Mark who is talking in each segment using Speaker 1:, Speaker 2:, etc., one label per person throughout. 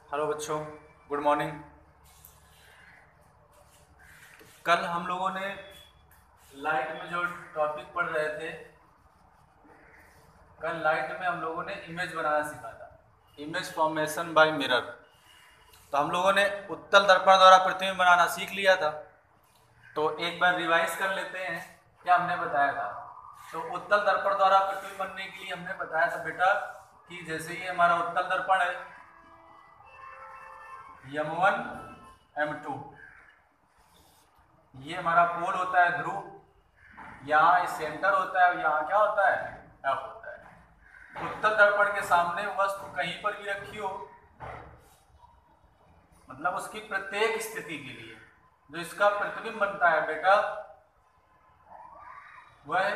Speaker 1: Hello बच्चों, good morning. कल हम लोगों ने लाइट में जो टॉपिक पढ़ रहे थे, कल लाइट में हम लोगों ने इमेज बनाना सीखा था, इमेज फॉर्मेशन बाय मिरर। तो हम लोगों ने उत्तल दर्पण द्वारा प्रतिबिंब बनाना सीख लिया था। तो एक बार रिवाइज कर लेते हैं क्या हमने बताया था। तो उत्तल दर्पण द्वारा प्रतिबिंब बनने के लिए हमने बताया था बेटा कि जैसे ये हमारा उत्तल दर्पण है M1 M2, ये हमारा पोल होता है ध्रुव, यहाँ सेंटर होता है, यहाँ क्या होता है F होता है। उत्तल दर्पण के सामने वस्तु कहीं पर भी रखी हो, मतलब उसकी प्रत्येक स्थिति के लिए जो इसका प्रतिबिंब बनता है बेटा वह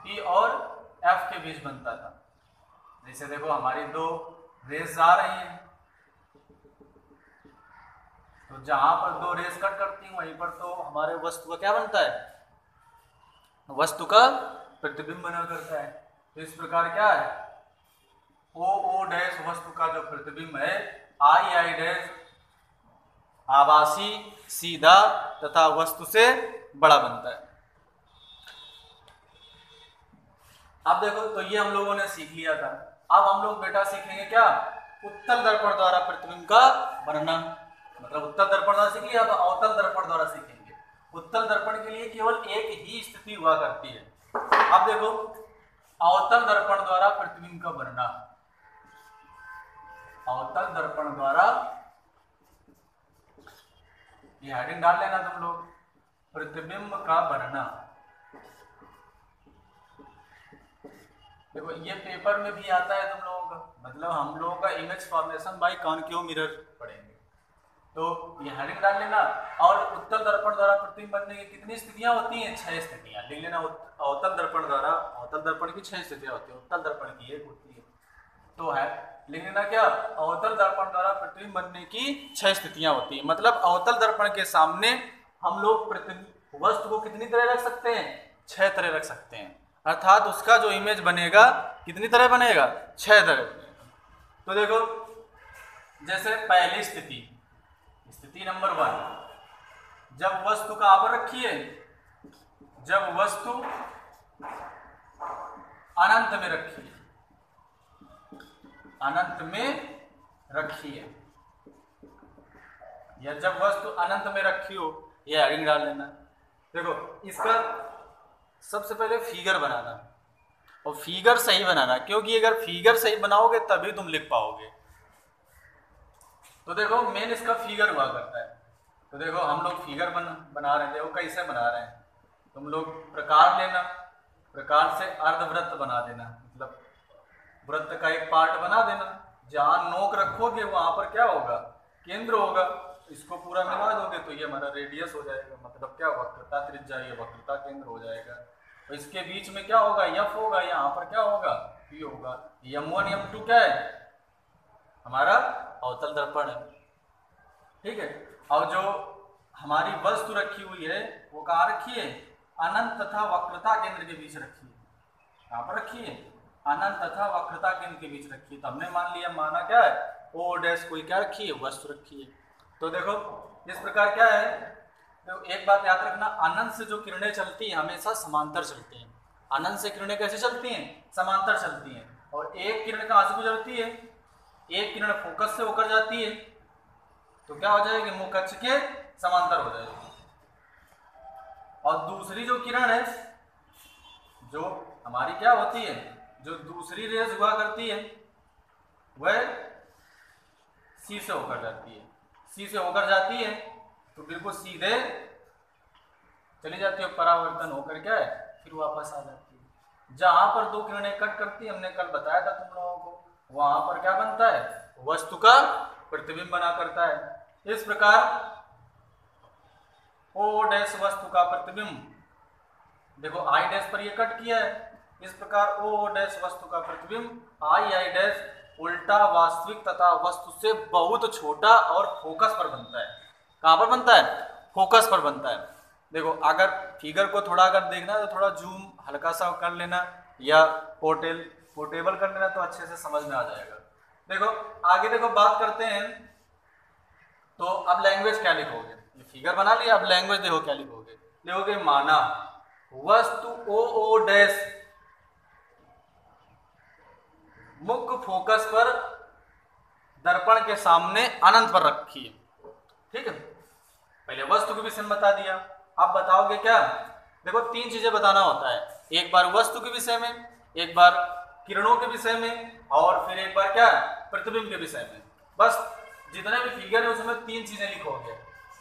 Speaker 1: P और F के बीच बनता था। जैसे देखो हमारी दो रेस आ रही है, तो जहां पर दो रेस कट करती हैं वहीं पर तो हमारे वस्तु का क्या बनता है, वस्तु का प्रतिबिंब बना करता है। तो इस प्रकार क्या है, O डैश वस्तु का जो प्रतिबिंब है, I डैश आभासी, सीधा तथा वस्तु से बड़ा बनता है। अब देखो तो ये हम लोगों ने सीख लिया था। अब हम लोग बेटा सीखेंगे क्या, उत्तल दर्पण द्वारा प्रतिबिंब का बनना। मतलब उत्तल दर्पण द्वारा सीख लिया, तो अवतल दर्पण द्वारा सीखेंगे। उत्तल दर्पण के लिए केवल एक ही स्थिति हुआ करती है। अब देखो अवतल दर्पण द्वारा प्रतिबिंब का बनना, अवतल दर्पण द्वारा, ये हेडिंग डाल लेना तुम लोग, प्रतिबिंब का बनना। देखो ये पेपर में भी आता है तुम लोगों का, मतलब हम लोगों का image formation by concave mirror पढ़ेंगे, तो ये हेडिंग डाल लेना। और उत्तल दर्पण द्वारा प्रतिबिंब बनने की कितनी स्थितियां होती हैं, 6 स्थितियां लिख लेना। अवतल दर्पण द्वारा, अवतल दर्पण की 6 स्थितियां होती है, उत्तल दर्पण की 1 होती है। तो है लिख लेना क्या, अवतल दर्पण द्वारा प्रतिबिंब बनने की 6 स्थितियां होती है। मतलब अवतल दर्पण के सामने हम लोग प्रतिबिंब वस्तु को कितनी तरह रख सकते हैं, 6 तरह रख सकते हैं। अर्थात उसका जो इमेज बनेगा कितनी तरह बनेगा, 6 तरह बनेगा। तो देखो जैसे पहली स्थिति, स्थिति नंबर 1, जब वस्तु कहां पर रखी है, जब वस्तु अनंत में रखी है, अनंत में रखी है, या जब वस्तु अनंत में रखी हो, यह हेडिंग डाल लेना। देखो इसका सबसे पहले फिगर बनाना, और फिगर सही बनाना, क्योंकि अगर फिगर सही बनाओगे तभी तुम लिख पाओगे। तो देखो मेन इसका फिगर हुआ करता है। तो देखो हम लोग फिगर बना रहे हैं, देखो कैसे बना रहे हैं। तुम लोग प्रकार लेना, प्रकार से अर्धवृत्त बना देना, मतलब वृत्त का एक पार्ट बना देना। जहां नोक रखोगे वहां पर क्या होगा, केंद्र होगा। इसको पूरा मिला दोगे तो ये हमारा रेडियस हो जाएगा, मतलब क्या वक्रता त्रिज्या, ये वक्रता केंद्र हो जाएगा। तो इसके बीच में क्या होगा, F होगा, यहाँ पर क्या होगा, P होगा। M1 M2 क्या है, हमारा अवतल दर्पण है, ठीक है। और जो हमारी वस्तु रखी हुई है वो कहाँ रखी है, अनंत तथा वक्रता केंद्र के बीच रखी है। कहाँ पर रखी है, अनंत तथा वक्रता केंद्र के बीच रखी है। तो हमने मान लिया, माना क्या है, O डैश कोई क्या रखी है, वस्तु रखी है। तो देखो इस प्रकार क्या है, तो एक बात याद रखना, अनंत से जो किरणें चलती हैं हमेशा समांतर चलती हैं। अनंत से किरणें कैसे चलती हैं, समांतर चलती हैं। और एक किरण कहाँ से गुजरती है, एक किरण फोकस से होकर जाती है, तो क्या हो जाएगी, मुख्य अक्ष के समांतर हो जाएगी। और दूसरी जो किरण है, जो हमारी क्या होती है, जो दूसरी रेस हुआ करती है, वह C से होकर जाती है। C से होकर जाती है तो बिल्कुल सीधे चली जाती है, परावर्तन होकर क्या है, फिर वापस आ जाती है। जहां पर दो किरणें कट करती है, हमने कल बताया था तुम लोगों को, वहां पर क्या बनता है, वस्तु का प्रतिबिंब बना करता है। इस प्रकार O डैश वस्तु का प्रतिबिंब, देखो I डैश पर ये कट किया है, इस प्रकार O डैश वस्तु का प्रतिबिंब I डैश उल्टा वास्तविक तथा वस्तु से बहुत छोटा और फोकस पर बनता है। कहां पर बनता है, फोकस पर बनता है। देखो अगर फिगर को थोड़ा अगर देखना है तो थोड़ा जूम हल्का सा कर लेना, या पोर्टेबल कर लेना तो अच्छे से समझ में आ जाएगा। देखो आगे देखो बात करते हैं, तो अब लैंग्वेज क्या लिखोगे, ये फिगर बना लिया, अब लैंग्वेज देखो क्या लिखोगे, लिखोगे माना वस्तु ओ डैश मुख्य फोकस पर दर्पण के सामने अनंत पर रखी है। ठीक है, पहले वस्तु के विषय में बता दिया, अब बताओगे क्या, देखो 3 चीजें बताना होता है, एक बार वस्तु के विषय में, एक बार किरणों के विषय में, और फिर एक बार क्या प्रतिबिंब के विषय में। बस जितने भी फिगर है उसमें 3 चीजें लिखोगे,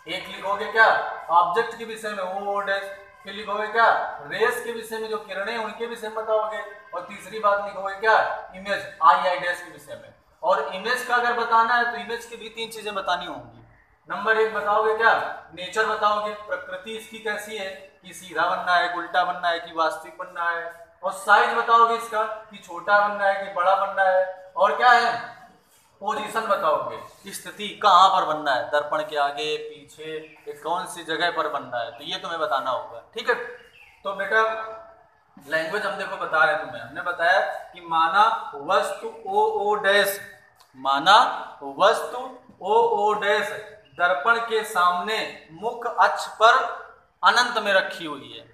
Speaker 1: एक लिखोगे क्या ऑब्जेक्ट के विषय में ओ डैश, फिर लिखोगे क्या रेस के विषय में जो किरणें उनके विषय में बताओगे, और तीसरी बात लिखोगे क्या इमेज आई डैश के विषय में। और इमेज का अगर बताना है तो इमेज की भी 3 चीजें बतानी होंगी। नंबर 1 बताओगे क्या नेचर बताओगे, प्रकृति इसकी कैसी है, कि सीधा बनना है, उल्टा बनना है, कि वास्तविक बनना है, और साइज बताओगे इसका कि छोटा बनना है कि बड़ा बनना है, और क्या है पोजीशन बताओगे, स्थिति कहाँ पर बनना है, दर्पण के आगे पीछे कौन सी जगह पर बनना है, तो ये तुम्हें बताना होगा। ठीक है, तो बेटा लैंग्वेज हम देखो बता रहे हैं तुम्हें, हमने बताया कि माना वस्तु ओ डैश, माना वस्तु ओ डैश दर्पण के सामने मुख्य अक्ष पर अनंत में रखी हुई है,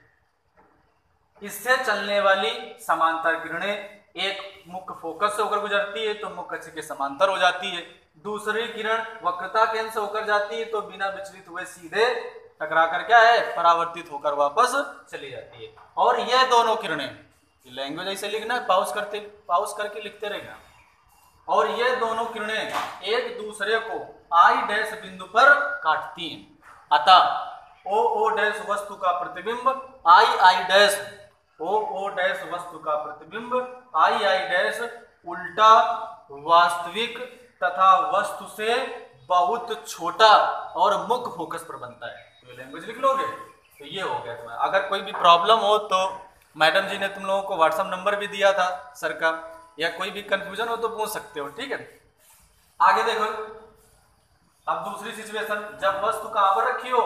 Speaker 1: इससे चलने वाली समांतर किरणें एक मुख्य फोकस से होकर गुजरती है तो मुख्य अक्ष के समांतर हो जाती है, दूसरी किरण वक्रता केंद्र से होकर जाती है तो बिना विचलित हुए सीधे टकरा कर क्या है परावर्तित होकर वापस चली जाती है। और यह दोनों किरणें, लैंग्वेज ऐसे लिखना, पाउस करके लिखते रहना, और ये दोनों किरणें एक दूसरे को आई डैश बिंदु पर काटती हैं, अतः ओ डैश वस्तु का प्रतिबिंब आई डैश, ओ डैश वस्तु का प्रतिबिंब आई डैश उल्टा वास्तविक तथा वस्तु से बहुत छोटा और मुख्य फोकस पर बनता है। तो लैंग्वेज लिख लोगे तो ये हो गया तुम्हारा। अगर कोई भी प्रॉब्लम हो तो मैडम जी ने तुम लोगों को व्हाट्सएप नंबर भी दिया था सर का, या कोई भी कंफ्यूजन हो तो पूछ सकते हो। ठीक है, आगे देखो, अब दूसरी सिचुएशन, जब वस्तु कहां पर रखी हो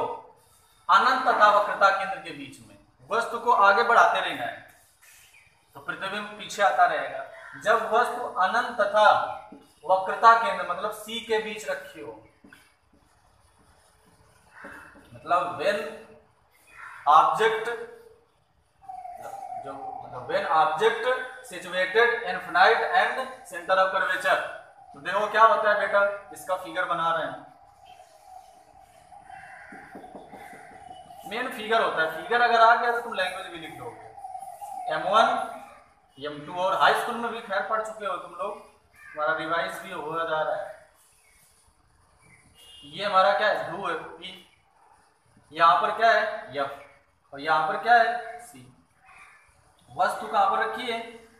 Speaker 1: अनंत तथा वक्रता केंद्र के बीच में, वस्तु को आगे बढ़ाते रहना है तो प्रतिबिंब पीछे आता रहेगा। जब वस्तु अनंत तथा वक्रता केंद्र मतलब सी के बीच रखी हो, मतलब when object situated infinite and center of curvature, तो देखो क्या होता है बेटा, इसका फिगर बना रहे हैं, मेन फिगर होता है, फिगर अगर आ गया तो तुम लैंग्वेज भी लिख दोगे। M1 M2 और हाई स्कूल में भी खैर पढ़ चुके हो तुम लोग, हमारा रिवाइज भी हो जा रहा है। ये हमारा क्या है ध्रुव है P, यहाँ पर क्या है F, और यहाँ पर क्या है C। वस्तु कहाँ पर रखी है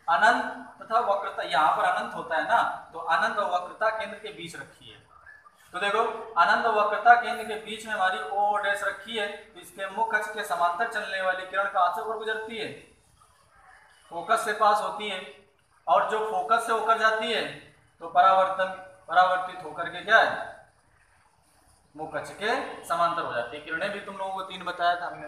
Speaker 1: अनंत तथा वक्रता, यहाँ पर अनंत होता है ना, तो अनंत और वक्रता केंद्र के बीच रखी है। तो देखो अनंत और वक्रता केंद्र के बीच में हमारी ओ डैश रखी है, तो इसके मुख्य अक्ष के समांतर चलने वाली किरण कहाँ से होकर गुजरती है, फोकस से पास होती है, और जो फोकस से होकर जाती है तो परावर्तित होकर के क्या है मुख्य अक्ष के समांतर हो जाती है। किरणें भी तुम लोगों को 3 बताया था हमने।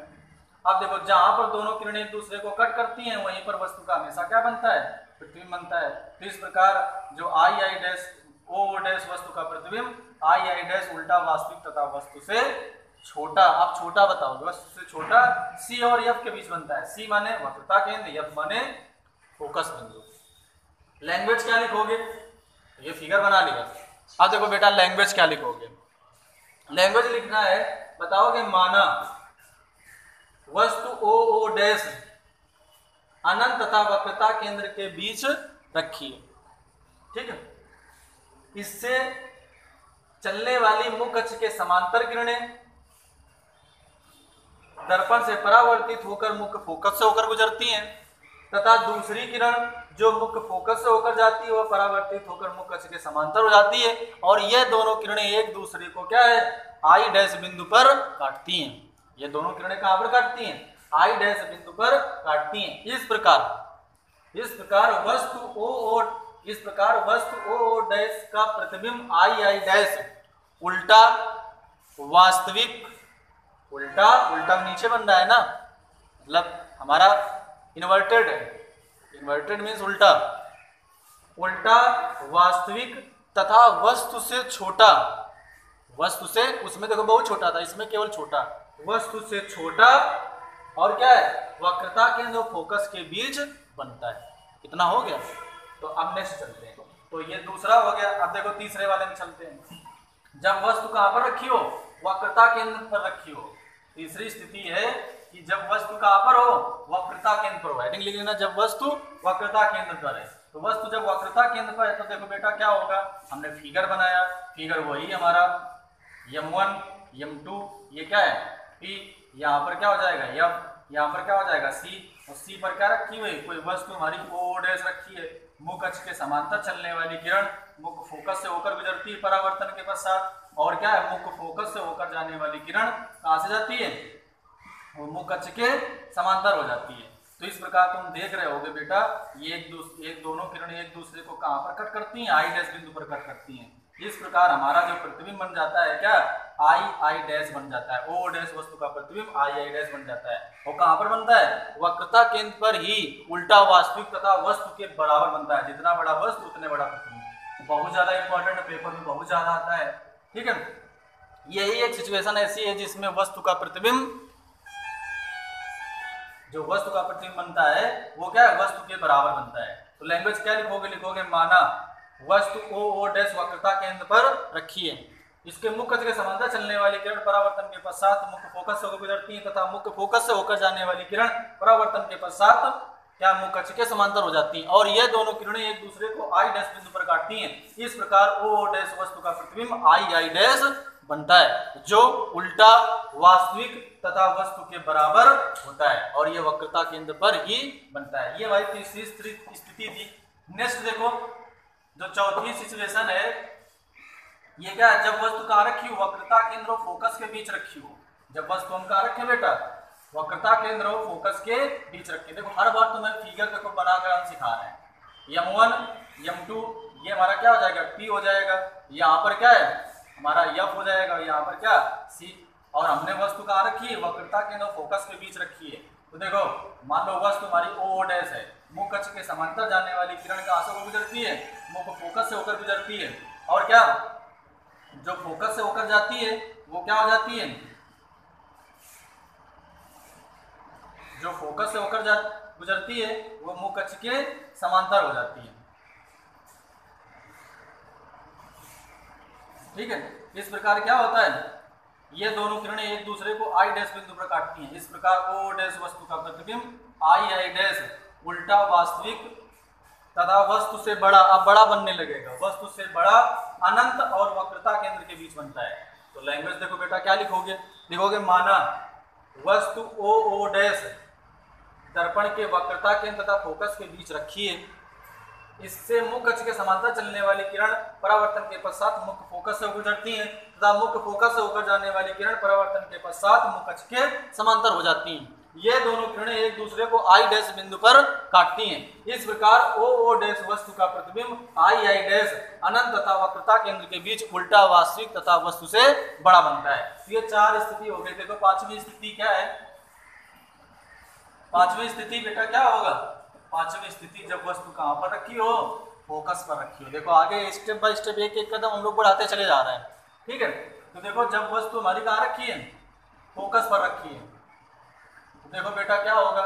Speaker 1: अब देखो जहां पर दोनों किरणें एक दूसरे को कट करती हैं वहीं पर वस्तु का हमेशा क्या बनता है प्रतिबिंब बनता है। तो इस प्रकार जो आई डैश ओ डैश वस्तु का प्रतिबिंब आई डैश उल्टा वास्तविक तथा वस्तु से छोटा, अब छोटा बताओगे, वस्तु से छोटा सी और एफ के बीच बनता है। सी माने वक्रता केंद्र, एफ माने फोकस बिंदु। लैंग्वेज क्या लिखोगे, ये फिगर बना लिया। अब देखो बेटा लैंग्वेज क्या लिखोगे, लैंग्वेज लिखना है, बताओगे माना वस्तु ओ डैश अनंत तथा वक्रता केंद्र के बीच रखी है, ठीक है, इससे चलने वाली मुख्य अक्ष के समांतर किरणें दर्पण से परावर्तित होकर मुख्य फोकस से होकर गुजरती हैं, तथा दूसरी किरण जो मुख्य फोकस से होकर जाती है वह परावर्तित होकर मुख्य अक्ष के समांतर हो जाती है, और यह दोनों किरणें एक दूसरे को क्या है आई डैश बिंदु पर काटती हैं। ये दोनों किरणें कहां पर काटती हैं, आई डैश बिंदु पर काटती हैं। इस प्रकार वस्तु ओ डैश का प्रतिबिंब आई डैश उल्टा वास्तविक, उल्टा नीचे बन रहा है ना, मतलब हमारा इन्वर्टेड है, इन्वर्टेड मीन्स उल्टा, उल्टा वास्तविक तथा वस्तु से छोटा, वस्तु से, उसमें देखो बहुत छोटा था, इसमें केवल छोटा, वस्तु से छोटा, और क्या है, वक्रता केंद्र और फोकस के बीच बनता है। इतना हो गया। तो अब नेक्स्ट चलते हैं। तो ये दूसरा हो गया। अब देखो तीसरे वाले में चलते हैं। जब वस्तु कहां पर रखी हो, वक्रता केंद्र पर रखी हो। तीसरी स्थिति है कि जब वस्तु कहां पर हो, वक्रता केंद्र पर हो। हेडिंग लिख लेना, जब वस्तु वक्रता केंद्र पर है। तो वस्तु जब वक्रता केंद्र पर है तो देखो बेटा क्या होगा, हमने फिगर बनाया, फिगर वही हमारा m1 m2, ये क्या है P, यहाँ पर क्या हो जाएगा f, यहाँ पर क्या हो जाएगा C, और C पर क्या रखी हुई, कोई वस्तु हमारी O' रखी है। मुख अक्ष के समांतर चलने वाली किरण मुख फोकस से होकर गुजरती है परावर्तन के पश्चात, और क्या है, मुख फोकस से होकर जाने वाली किरण कहाँ से जाती है, वो मुख अक्ष के समांतर हो जाती है। तो इस प्रकार तुम देख रहे होगे बेटा, ये एक दोनों किरणें एक दूसरे को कहाँ पर कट करती हैं, आई डैश बिंदु पर कट करती हैं। इस प्रकार हमारा जो प्रतिबिंब बन जाता है क्या, आई डैश बन जाता है। ओ डैश वस्तु का प्रतिबिंब आई डैश बन जाता है। और कहां पर बनता है, वक्रता केंद्र पर ही उल्टा वास्तविक तथा वस्तु के बराबर बनता है। जितना बड़ा वस्तु उतने बड़ा प्रतिबिंब। बहुत ज्यादा इंपॉर्टेंट, पेपर में बहुत ज्यादा आता है। ठीक है, यही एक सिचुएशन ऐसी है जिसमें वस्तु का प्रतिबिंब, जो वस्तु का प्रतिबिंब बनता है वो क्या है, वस्तु के बराबर बनता है। तो लैंग्वेज क्या लिखोगे, लिखोगे माना वस्तु ओ डैश वक्रता केंद्र पर रखी है, इसके मुख्य अक्ष के समांतर चलने वाली किरण परावर्तन के पश्चात मुख्य फोकस से होकर गुजरती है, तथा मुख्य फोकस से होकर जाने वाली किरण परावर्तन के पश्चात क्या मुख्य अक्ष के समांतर हो जाती हैं, और ये दोनों किरणें एक दूसरे को आई डैश बिंदु पर काटती हैं। इस प्रकार ओ डैश वस्तु का प्रतिबिंब आई डैश बनता है, जो उल्टा वास्तविक तथा वस्तु के बराबर होता है, और ये वक्रता केंद्र पर ही बनता है। ये भाई तीसरी स्थिति थी। नेक्स्ट देखो, जो चौथी सिचुएशन है, ये क्या है, जब वस्तु कहाँ रखी हो, वक्रता केंद्र और फोकस के बीच रखी हो। जब वस्तु हम कहाँ रखे बेटा, वक्रता केंद्र और फोकस के बीच रखे। देखो हर बार तुम्हें फिगर देखो बनाकर हम सिखा रहे हैं। m1 m2 ये हमारा क्या हो जाएगा, P हो जाएगा। यहाँ पर क्या है हमारा f हो जाएगा, यहाँ पर क्या C। और हमने वस्तु कहाँ रखी है, वक्रता केंद्र और फोकस के बीच रखी है। तो देखो मान लो वस्तु हमारी O डैश है, मुख्य अक्ष के समांतर जाने वाली किरण कहाँ से होकर गुजरती है, मुख्य फोकस से होकर गुजरती है। और क्या, जो फोकस से होकर जाती है वो क्या हो जाती है, जो फोकस से होकर गुजरती है वो मुख्य अक्ष के समांतर हो जाती है। ठीक है, इस प्रकार क्या होता है, ये दोनों किरणें एक दूसरे को आई डैश बिंदु पर काटती हैं। इस प्रकार ओ डैश वस्तु का प्रतिबिंब आई डैश उल्टा वास्तविक तथा वस्तु से बड़ा, अब बड़ा बनने लगेगा, वस्तु से बड़ा अनंत और वक्रता केंद्र के बीच बनता है। तो लैंग्वेज देखो बेटा क्या लिखोगे, लिखोगे माना वस्तु ओ डैश दर्पण के वक्रता केंद्र तथा फोकस के बीच रखी है, इससे मुख्य अक्ष के समांतर चलने वाली किरण परावर्तन के पश्चात मुख्य फोकस से गुजरती हैं, तथा मुख्य फोकस से होकर जाने वाली किरण परावर्तन के पश्चात मुख्य अक्ष के समांतर हो जाती हैं। ये दोनों किरणें एक दूसरे को आई डैश बिंदु पर काटती हैं। इस प्रकार ओ डैश वस्तु का प्रतिबिंब आई डैश अनंत तथा वक्रता केंद्र के बीच उल्टा वास्तविक तथा वस्तु से बड़ा बनता है। ये चार स्थिति हो गई। देखो पांचवी स्थिति क्या है, पांचवी स्थिति बेटा क्या होगा, पांचवी स्थिति जब वस्तु कहां पर रखी हो, फोकस पर रखी हो। देखो आगे स्टेप बाय स्टेप एक एक कदम हम लोग बढ़ाते चले जा रहे हैं। ठीक है, तो देखो जब वस्तु हमारी कहां रखी है, फोकस पर रखी है, तो देखो बेटा क्या होगा,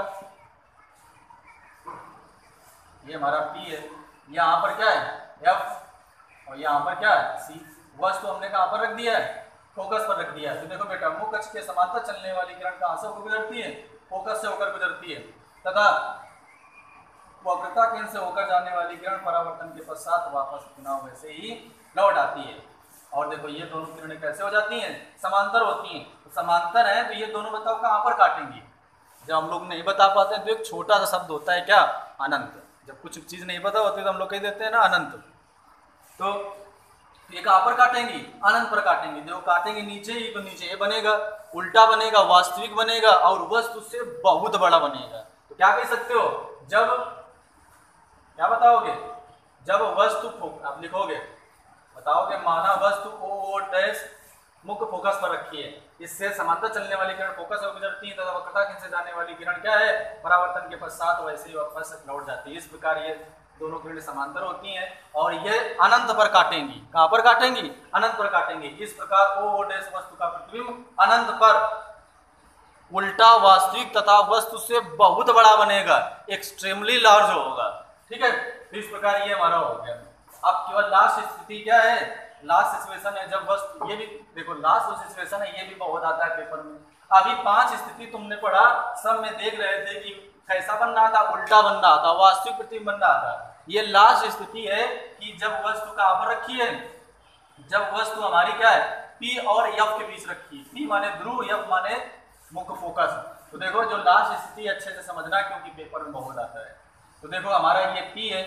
Speaker 1: ये हमारा P है, यहाँ पर क्या है F, और यहाँ पर क्या है C। वस्तु हमने कहां पर रख दिया है, फोकस पर रख दिया है। तो देखो बेटा मुख्य अक्ष के समांतर चलने वाली किरण कहां से होकर गुजरती है, फोकस से होकर गुजरती है, तथा वक्रता केंद्र से होकर जाने वाली किरण परावर्तन के पश्चात वापस पुनः वैसे ही लौट आती है। और देखो ये दोनों किरणें कैसे हो जाती हैं, समांतर होती हैं। तो समांतर है तो ये दोनों बताओ कहां पर काटेंगी। जब हम लोग नहीं बता पाते हैं तो एक छोटा सा शब्द होता है क्या, अनंत। जब कुछ चीज नहीं पता होती तो हम लोग कह देते हैं ना अनंत। तो ये कहां पर काटेंगी, अनंत पर काटेंगी। देखो काटेंगे नीचे ही, तो नीचे ये बनेगा, उल्टा बनेगा, वास्तविक बनेगा, और वस्तु से बहुत बड़ा बनेगा। तो क्या कह सकते हो, जब क्या बताओगे, जब वस्तु, अब लिखोगे बताओगे माना वस्तु ओ डैश मुख्य फोकस पर रखी है। इससे समांतर चलने वाली किरण फोकस से गुजरती है तथा वक्रता केंद्र से जाने वाली किरण क्या है, परावर्तन के पश्चात वैसे ही वापस लौट जाती है। इस प्रकार ये दोनों किरणें समांतर होती हैं और ये अनंत पर काटेंगी। कहां पर काटेंगी? अनंत पर काटेंगी। इस प्रकार ओ डैश वस्तु का प्रतिबिंब अनंत पर उल्टा वास्तविक तथा वस्तु से बहुत बड़ा बनेगा, एक्सट्रीमली लार्ज होगा। ठीक है, तो इस प्रकार ये हमारा हो गया। अब केवल लास्ट स्थिति क्या है, लास्ट सिचुएशन है जब वस्तु, ये भी देखो लास्ट जो सिचुएशन है ये भी बहुत आता है पेपर में। अभी 5 स्थिति तुमने पढ़ा, सब में देख रहे थे कि कैसा बन रहा था, उल्टा बन रहा था, वास्तविक प्रतिबिंब बन रहा था। ये लास्ट स्थिति है कि जब वस्तु का आवर रखी है, जब वस्तु हमारी क्या है, P और F के बीच रखी है। P माने ध्रुव, F माने मुख्य फोकस। तो देखो जो लास्ट स्थिति अच्छे से समझना क्योंकि पेपर में बहुत आता है। तो देखो हमारा ये P है,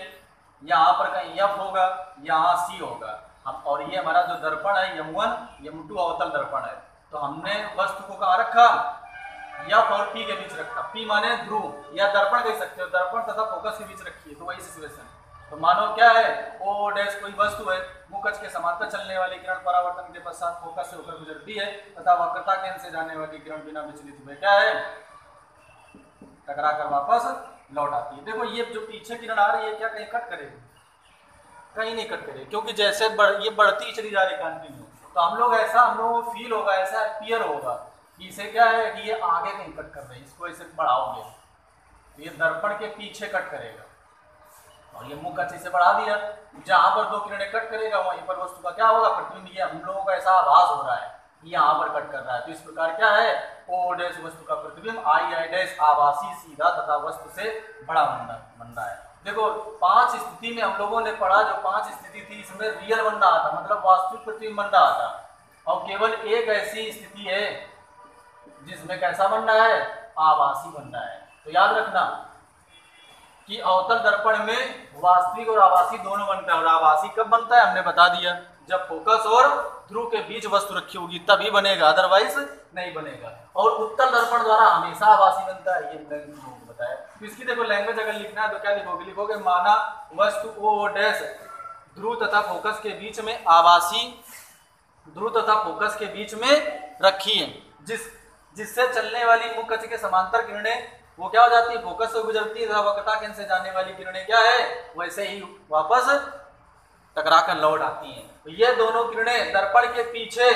Speaker 1: यहाँ पर कहीं F होगा, यहाँ C होगा, हम और ये हमारा जो दर्पण है M1 M2 अवतल दर्पण है। तो हमने वस्तु को कहाँ रखा, F और P के बीच रखा। P माने ध्रुव या दर्पण कह सकते हो, दर्पण तथा फोकस के बीच रखी है। तो वही सिचुएशन है। तो मानो क्या है, ओ डैश कोई वस्तु है, मुख्य अक्ष के समांतर चलने वाली किरण परावर्तन के पश्चात फोकस से होकर गुजरती है तथा वक्रता केंद्र से जाने वाली किरण बिना विचलित हुए क्या है, टकरा कर वापस लौट आती है। देखो ये जो पीछे किरण आ रही है क्या कहीं कट करेगी? कहीं नहीं कट करेगी, क्योंकि जैसे ये बढ़ती चली जा रही कंटिन्यू। तो हम लोगों को फील होगा, ऐसा अपीयर होगा कि इसे क्या है कि ये आगे कहीं कट कर रही है, इसको इसे बढ़ाओगे तो ये दर्पण के पीछे कट करेगा और ये मुख्य अक्ष से बढ़ा दिया। जहां पर 2 किरणें कट करेगा वहीं पर वस्तु का क्या होगा, प्रतिबिंब। ये हम लोगों का ऐसा आभास हो रहा है कि यहाँ पर कट कर रहा है। तो इस प्रकार क्या है, ओ डैश वस्तु का प्रतिबिंब आई डैश आभासी, सीधा तथा वस्तु से बड़ा बन रहा है। देखो 5 स्थिति में हम लोगों ने पढ़ा, जो 5 स्थिति थी इसमें रियल बन रहा था, मतलब वास्तविक प्रतिबिंब बन रहा था। और केवल एक ऐसी स्थिति है जिसमें कैसा बन रहा है, आभासी बन रहा है। तो याद रखना कि अवतल दर्पण में वास्तविक और आभासी दोनों बनता है। और आभासी कब बनता है हमने बता दिया, जब फोकस और ध्रुव के बीच वस्तु रखी होगी तभी बनेगा, अदरवाइज नहीं बनेगा। और उत्तल दर्पण द्वारा हमेशा आभासी बनता है, ये बताया। तो इसकी देखो लैंग्वेज अगर लिखना है तो क्या लिखोगे, लिखोगे माना वस्तु ओ डैश ध्रुव तथा फोकस के बीच में आभासी, ध्रुव तथा फोकस के बीच में रखी है, जिससे चलने वाली मुख्य अक्ष के समांतर किरणें वो क्या हो जाती है, फोकस से गुजरती है। वक्रता केंद्र से जाने वाली किरणें क्या है, वैसे ही वापस टकरा कर लौट आती हैं। तो ये दोनों किरणें दर्पण के पीछे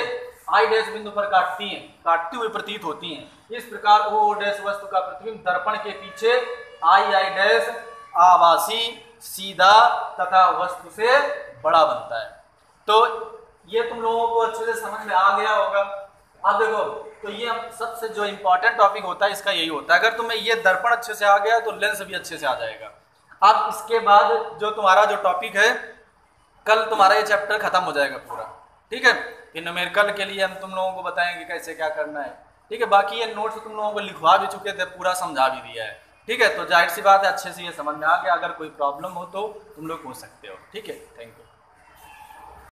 Speaker 1: आई डैश बिंदु पर काटती हैं, काटती हुई प्रतीत होती हैं। इस प्रकार ओ डैश वस्तु का प्रतिबिंब दर्पण के पीछे आई डैश आभासी, सीधा तथा वस्तु से बड़ा बनता है। तो ये तुम लोगों को अच्छे से समझ में आ गया होगा। अब देखो तो ये सबसे जो इंपॉर्टेंट टॉपिक होता है इसका यही होता है, अगर तुम्हें ये दर्पण अच्छे से आ गया तो लेंस भी अच्छे से आ जाएगा। अब इसके बाद जो तुम्हारा जो टॉपिक है, कल तुम्हारा ये चैप्टर खत्म हो जाएगा पूरा। ठीक है, फिर न्यूमेरिकल के लिए हम तुम लोगों को बताएंगे कैसे क्या करना है। ठीक है, बाकी ये नोट्स तुम लोगों को लिखवा भी चुके थे, पूरा समझा भी दिया है। ठीक है, तो जाहिर सी बात है अच्छे से ये समझ में आ गया। अगर कोई प्रॉब्लम हो तो तुम लोग पूछ सकते हो। ठीक है, थैंक यू।